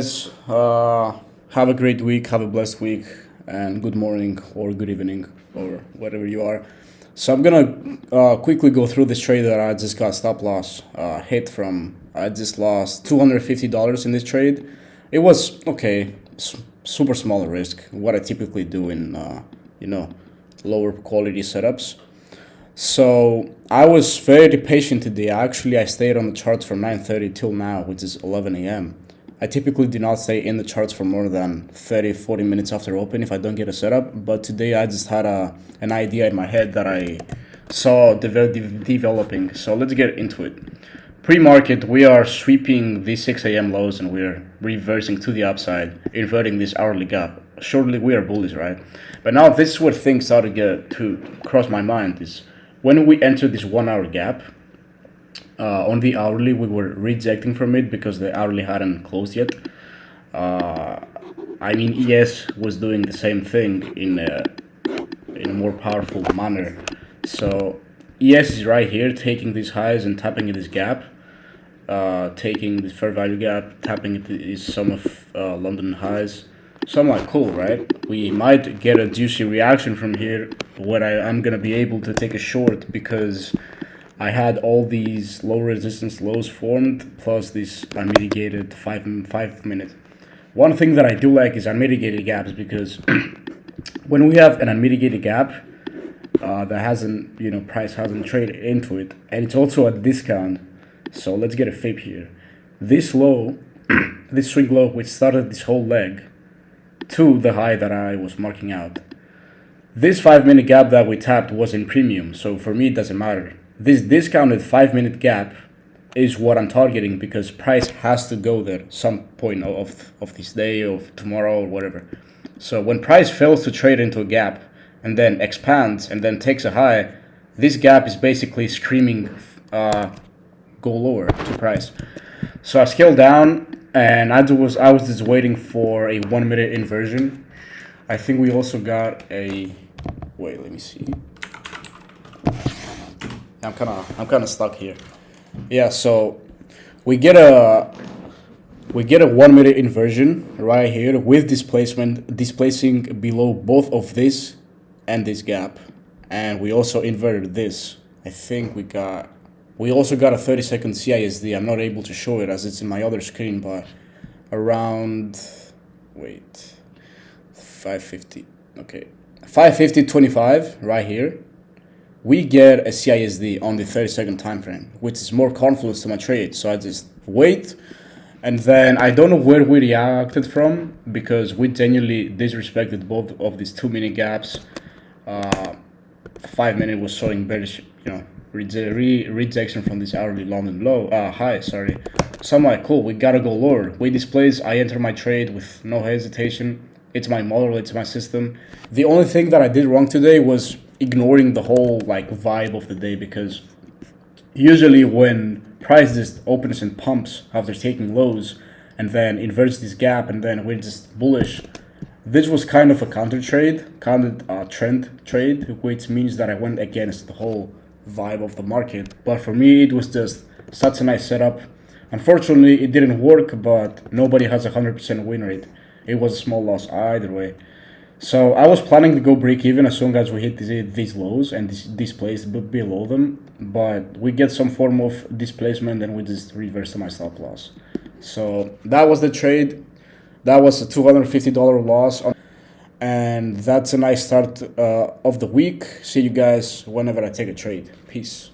Have a great week, have a blessed week, and good morning or good evening or whatever you are. So I'm gonna quickly go through this trade that I just got stop loss hit from. I just lost $250 in this trade. It was okay, super small risk. What I typically do in you know lower quality setups. So I was very patient today. Actually, I stayed on the charts from 9:30 till now, which is 11 a.m. I typically do not stay in the charts for more than 30, 40 minutes after open if I don't get a setup. But today I just had an idea in my head that I saw developing. So let's get into it. Pre-market, we are sweeping these 6 a.m. lows and we're reversing to the upside, inverting this hourly gap. Surely we are bullish, right? But now this is where things start to cross my mind is when we enter this 1 hour gap. On the hourly, we were rejecting from it because the hourly hadn't closed yet. I mean, ES was doing the same thing in a more powerful manner. So ES is right here, taking these highs and tapping in this gap, taking this fair value gap, tapping it is some of London highs. So I'm like, cool, right? We might get a juicy reaction from here where I'm gonna be able to take a short because I had all these low resistance lows formed plus this unmitigated 5 minute. One thing that I do like is unmitigated gaps because when we have an unmitigated gap that hasn't, price hasn't traded into it, and it's also a discount. So let's get a fib here. This low, this swing low, which started this whole leg to the high that I was marking out. This 5 minute gap that we tapped was in premium, so for me it doesn't matter. This discounted 5 minute gap is what I'm targeting because price has to go there some point of this day, of tomorrow, or whatever. So when price fails to trade into a gap and then expands and then takes a high, this gap is basically screaming go lower to price. So I scaled down and I was just waiting for a 1 minute inversion. I think we also got a wait, let me see. I'm kind of stuck here. Yeah, so we get a 1 minute inversion right here with displacing below both of this and this gap, and we also inverted this. I think we also got a 30-second CISD. I'm not able to show it as it's in my other screen, but around 550. Okay, 550.25 right here. We get a CISD on the 30-second time frame, which is more confluence to my trade. So I just wait, and then I don't know where we reacted from because we genuinely disrespected both of these 2 minute gaps. 5 minute was showing bearish, rejection from this hourly London low, high. Sorry. So I'm like, cool, we gotta go lower. We displays. I enter my trade with no hesitation. It's my model. It's my system. The only thing that I did wrong today was ignoring the whole vibe of the day because usually when price just opens and pumps after taking lows and then inverts this gap and then we're just bullish, this was kind of a counter trade, trend trade, which means that I went against the whole vibe of the market. But for me, it was just such a nice setup. Unfortunately, it didn't work, but nobody has a 100% win rate. It was a small loss either way. So I was planning to go break even as soon as we hit these lows and displace below them, but we get some form of displacement and we just reverse my stop loss. So that was the trade. That was a $250 loss, and that's a nice start of the week. See you guys whenever I take a trade. Peace.